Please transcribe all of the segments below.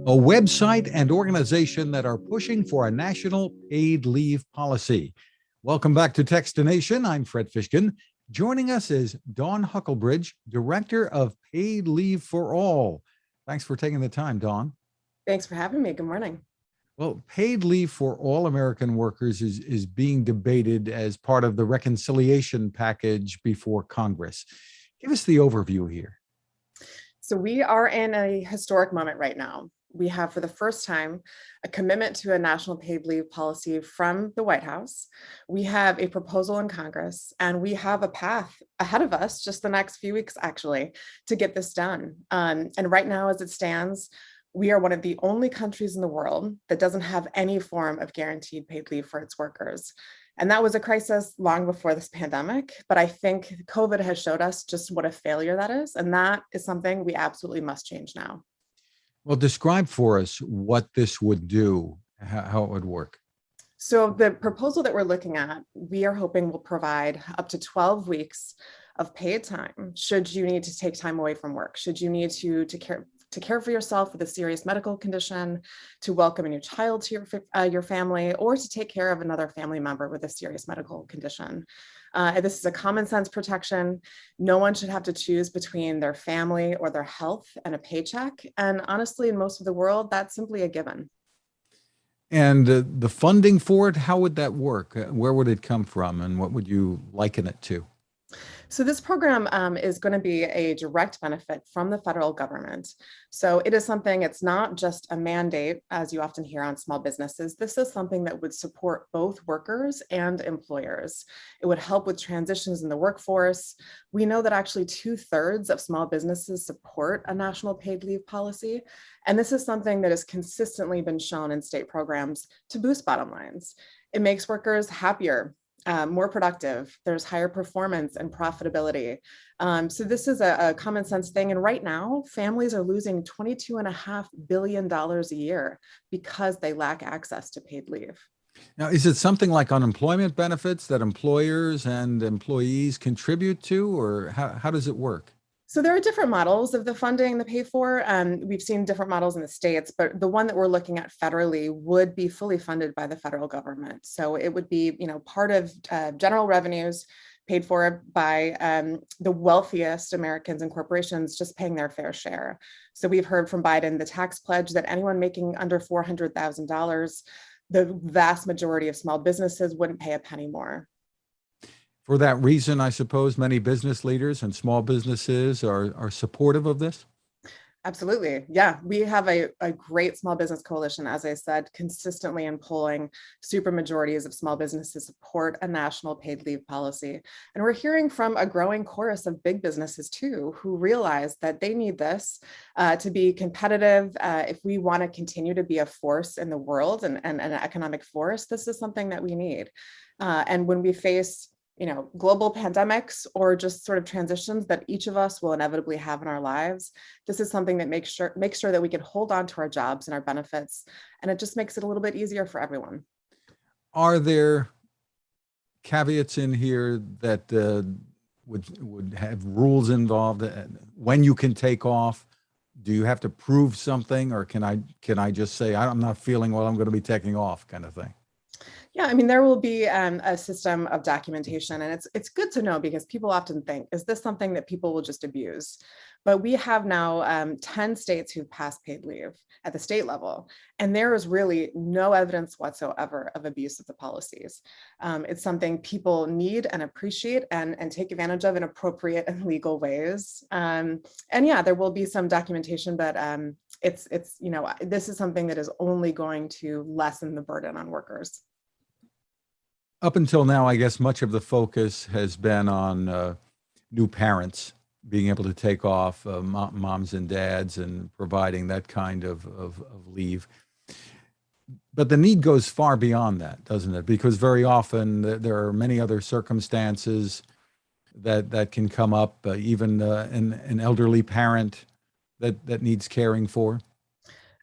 a website and organization that are pushing for a national paid leave policy. Welcome back to Techstination. I'm Fred Fishkin. Joining us is Dawn Huckelbridge, Director of Paid Leave for All. Thanks for taking the time, Dawn. Thanks for having me. Good morning. Well, paid leave for all American workers is being debated as part of the reconciliation package before Congress. Give us the overview here. So we are in a historic moment right now. We have, for the first time, a commitment to a national paid leave policy from the White House. We have a proposal in Congress, and we have a path ahead of us, just the next few weeks, actually, to get this done. And right now, as it stands, we are one of the only countries in the world that doesn't have any form of guaranteed paid leave for its workers. And that was a crisis long before this pandemic, but I think COVID has showed us just what a failure that is. And that is something we absolutely must change now. Well, describe for us what this would do, how it would work. So the proposal that we're looking at, we are hoping will provide up to 12 weeks of paid time should you need to take time away from work, should you need to care for yourself with a serious medical condition, to welcome a new child to your family, or to take care of another family member with a serious medical condition. This is a common sense protection. No one should have to choose between their family or their health and a paycheck. And honestly, in most of the world, that's simply a given. And the funding for it, how would that work? Where would it come from, and what would you liken it to? So this program is going to be a direct benefit from the federal government. So it is something, it's not just a mandate, as you often hear on small businesses. This is something that would support both workers and employers. It would help with transitions in the workforce. We know that actually 2/3 of small businesses support a national paid leave policy. And this is something that has consistently been shown in state programs to boost bottom lines. It makes workers happier, more productive, there's higher performance and profitability. So this is a common sense thing. And right now, families are losing $22.5 billion a year because they lack access to paid leave. Now, is it something like unemployment benefits that employers and employees contribute to, or how does it work? So there are different models of the funding, the pay for. We've seen different models in the states, but the one that we're looking at federally would be fully funded by the federal government. So it would be, part of general revenues paid for by the wealthiest Americans and corporations just paying their fair share. So we've heard from Biden the tax pledge that anyone making under $400,000, the vast majority of small businesses wouldn't pay a penny more. For that reason, I suppose many business leaders and small businesses are supportive of this? Absolutely. Yeah, we have a great small business coalition, as I said, consistently in polling. Super majorities of small businesses support a national paid leave policy. And we're hearing from a growing chorus of big businesses too, who realize that they need this to be competitive. If we want to continue to be a force in the world and an economic force, this is something that we need. And when we face global pandemics or just sort of transitions that each of us will inevitably have in our lives, this is something that makes sure that we can hold on to our jobs and our benefits, and it just makes it a little bit easier for everyone. Are there caveats in here that would have rules involved when you can take off? Do you have to prove something, or can I just say I'm not feeling well, I'm going to be taking off, kind of thing? Yeah, I mean, there will be a system of documentation, and it's good to know because people often think, is this something that people will just abuse? But we have now 10 states who've passed paid leave at the state level, and there is really no evidence whatsoever of abuse of the policies. It's something people need and appreciate and take advantage of in appropriate and legal ways. And yeah, there will be some documentation, but this is something that is only going to lessen the burden on workers. Up until now, I guess much of the focus has been on new parents being able to take off, moms and dads, and providing that kind of leave. But the need goes far beyond that, doesn't it? Because very often there are many other circumstances that can come up, even an elderly parent that needs caring for.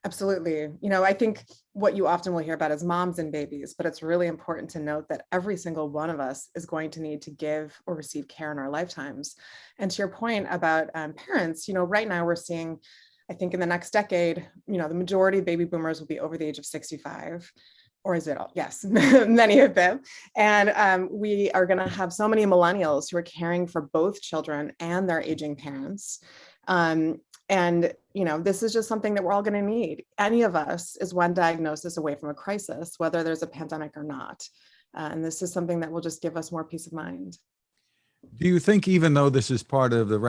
Absolutely. I think what you often will hear about is moms and babies, but it's really important to note that every single one of us is going to need to give or receive care in our lifetimes. And to your point about parents, right now we're seeing, I think in the next decade, the majority of baby boomers will be over the age of 65. Or is it all? Yes, many of them. And we are going to have so many millennials who are caring for both children and their aging parents. And this is just something that we're all going to need. Any of us is one diagnosis away from a crisis, whether there's a pandemic or not. And this is something that will just give us more peace of mind. Do you think, even though this is part of the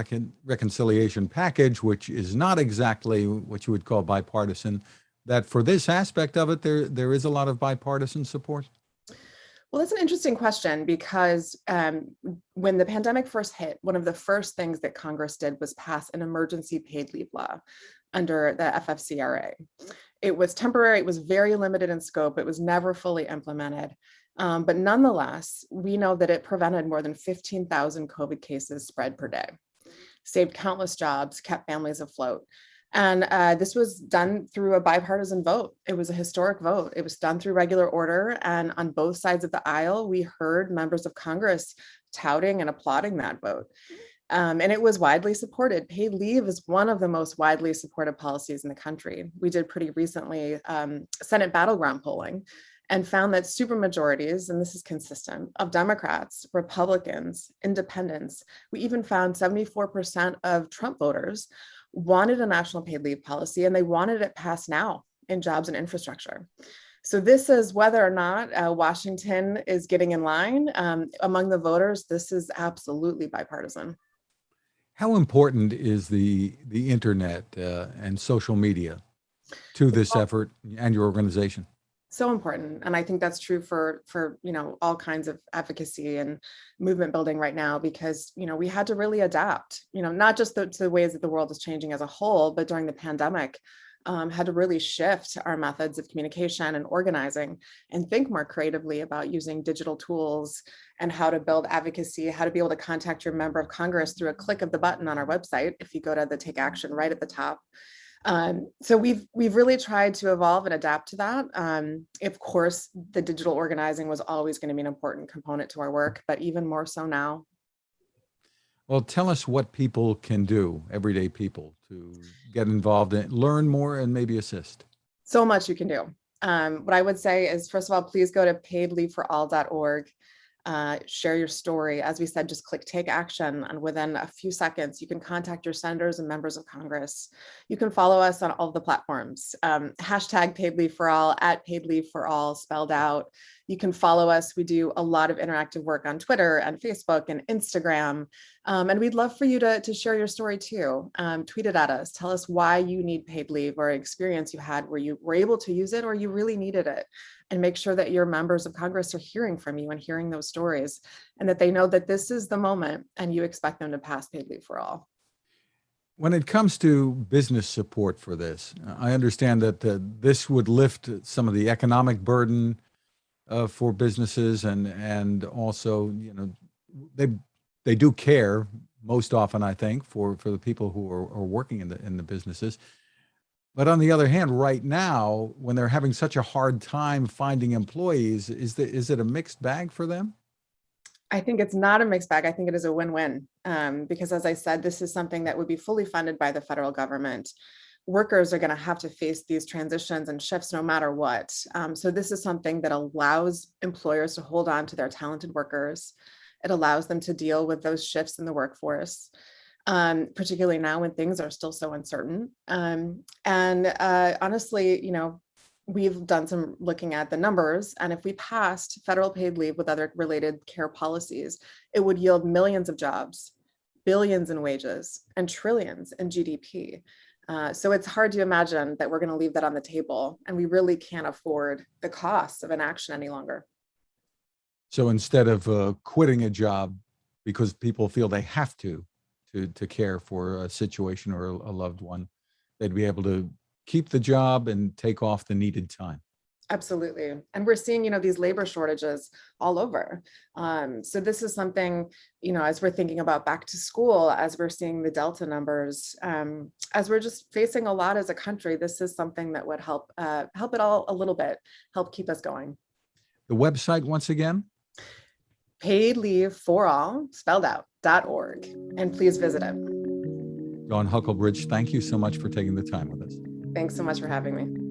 reconciliation package, which is not exactly what you would call bipartisan, that for this aspect of it, there is a lot of bipartisan support? Well, that's an interesting question because when the pandemic first hit, one of the first things that Congress did was pass an emergency paid leave law under the FFCRA. It was temporary, it was very limited in scope, it was never fully implemented. But nonetheless, we know that it prevented more than 15,000 COVID cases spread per day, saved countless jobs, kept families afloat. And this was done through a bipartisan vote. It was a historic vote. It was done through regular order. And on both sides of the aisle, we heard members of Congress touting and applauding that vote. And it was widely supported. Paid leave is one of the most widely supported policies in the country. We did pretty recently Senate battleground polling and found that supermajorities, and this is consistent, of Democrats, Republicans, independents, we even found 74% of Trump voters wanted a national paid leave policy, and they wanted it passed now in jobs and infrastructure. So this is whether or not Washington is getting in line among the voters. This is absolutely bipartisan. How important is the internet and social media to this effort and your organization? So important. And I think that's true for all kinds of advocacy and movement building right now, because, we had to really adapt, not just to the ways that the world is changing as a whole, but during the pandemic, had to really shift our methods of communication and organizing and think more creatively about using digital tools and how to build advocacy, how to be able to contact your member of Congress through a click of the button on our website. If you go to the Take Action right at the top. So we've really tried to evolve and adapt to that. Of course, the digital organizing was always going to be an important component to our work, but even more so now. Well, tell us what people can do, everyday people, to get involved and learn more and maybe assist. So much you can do. What I would say is, first of all, please go to paidleaveforall.org. Share your story. As we said, just click take action, and within a few seconds, you can contact your senators and members of Congress. You can follow us on all of the platforms. Hashtag paid leave for all, at paid leave for all, spelled out. You can follow us. We do a lot of interactive work on Twitter and Facebook and Instagram. And we'd love for you to share your story too. Tweet it at us. Tell us why you need paid leave or experience you had where you were able to use it or you really needed it. And make sure that your members of Congress are hearing from you and hearing those stories, and that they know that this is the moment and you expect them to pass paid leave for all. When it comes to business support for this, I understand that this would lift some of the economic burden for businesses, and also, they do care most often, I think, for the people who are working in the businesses. But on the other hand, right now, when they're having such a hard time finding employees, is it a mixed bag for them? I think it's not a mixed bag. I think it is a win-win, because, as I said, this is something that would be fully funded by the federal government. Workers are going to have to face these transitions and shifts no matter what. So this is something that allows employers to hold on to their talented workers. It allows them to deal with those shifts in the workforce, particularly now when things are still so uncertain. Honestly, we've done some looking at the numbers, and if we passed federal paid leave with other related care policies, it would yield millions of jobs, billions in wages, and trillions in GDP. So it's hard to imagine that we're going to leave that on the table, and we really can't afford the costs of inaction any longer. So instead of quitting a job because people feel they have to care for a situation or a loved one, they'd be able to keep the job and take off the needed time. Absolutely. And we're seeing, these labor shortages all over. So this is something, as we're thinking about back to school, as we're seeing the Delta numbers, as we're just facing a lot as a country, this is something that would help it all a little bit, help keep us going. The website, once again? paidleaveforall, spelled out, .org. And please visit it. Dawn Huckelbridge, thank you so much for taking the time with us. Thanks so much for having me.